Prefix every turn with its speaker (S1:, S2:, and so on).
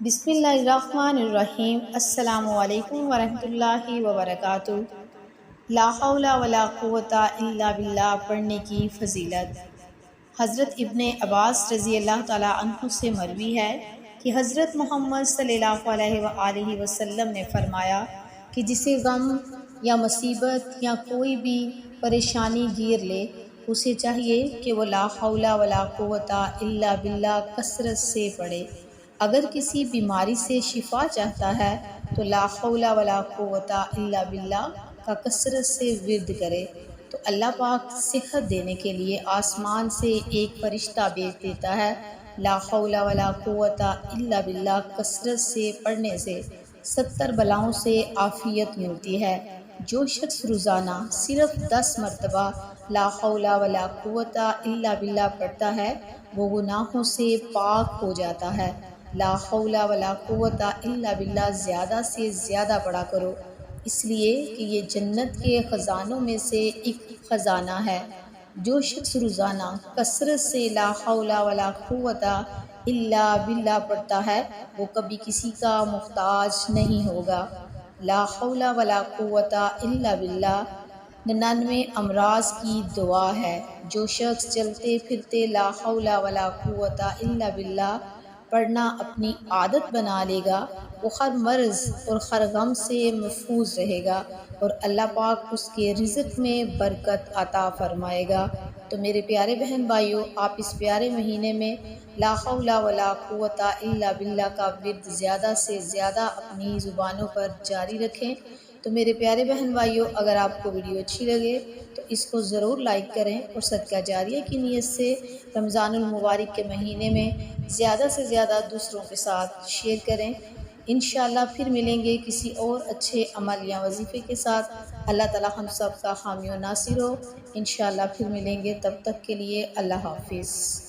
S1: بسم اللہ الرحمن الرحیم۔ السلام علیکم ورحمۃ اللہ وبرکاتہ۔ لا حول ولا قوت الا باللہ پڑھنے کی فضیلت۔ حضرت ابن عباس رضی اللہ تعالیٰ عنہ سے مروی ہے کہ حضرت محمد صلی اللہ علیہ وآلہ وسلم نے فرمایا کہ جسے غم یا مصیبت یا کوئی بھی پریشانی گھیر لے، اسے چاہیے کہ وہ لا حول ولا قوت الا باللہ کثرت سے پڑھے۔ اگر کسی بیماری سے شفا چاہتا ہے تو لا حول ولا قوت الا باللہ کا کثرت سے ورد کرے، تو اللہ پاک صحت دینے کے لیے آسمان سے ایک فرشتہ بھیج دیتا ہے۔ لا حول ولا قوت الا باللہ کثرت سے پڑھنے سے 70 بلاؤں سے عافیت ملتی ہے۔ جو شخص روزانہ صرف 10 مرتبہ لا حول ولا قوت الا باللہ پڑھتا ہے، وہ گناہوں سے پاک ہو جاتا ہے۔ لا حول ولا قوت الا باللہ زیادہ سے زیادہ پڑھا کرو، اس لیے کہ یہ جنت کے خزانوں میں سے ایک خزانہ ہے۔ جو شخص روزانہ کثرت سے لا حول ولا قوت الا باللہ پڑھتا ہے، وہ کبھی کسی کا محتاج نہیں ہوگا۔ لا حول ولا قوت الا باللہ 99 امراض کی دعا ہے۔ جو شخص چلتے پھرتے لا حول ولا قوت الا باللہ پڑھنا اپنی عادت بنا لے گا، وہ ہر مرض اور ہر غم سے محفوظ رہے گا اور اللہ پاک اس کے رزق میں برکت عطا فرمائے گا۔ تو میرے پیارے بہن بھائیوں، آپ اس پیارے مہینے میں لا حول ولا قوت الا باللہ کا ورد زیادہ سے زیادہ اپنی زبانوں پر جاری رکھیں۔ تو میرے پیارے بہن بھائیوں، اگر آپ کو ویڈیو اچھی لگے تو اس کو ضرور لائک کریں اور صدقہ جاریہ کی نیت سے رمضان المبارک کے مہینے میں زیادہ سے زیادہ دوسروں کے ساتھ شیئر کریں۔ انشاءاللہ پھر ملیں گے کسی اور اچھے عمل یا وظیفے کے ساتھ۔ اللہ تعالی ہم سب کا حامی و ناصر ہو۔ انشاءاللہ پھر ملیں گے، تب تک کے لیے اللہ حافظ۔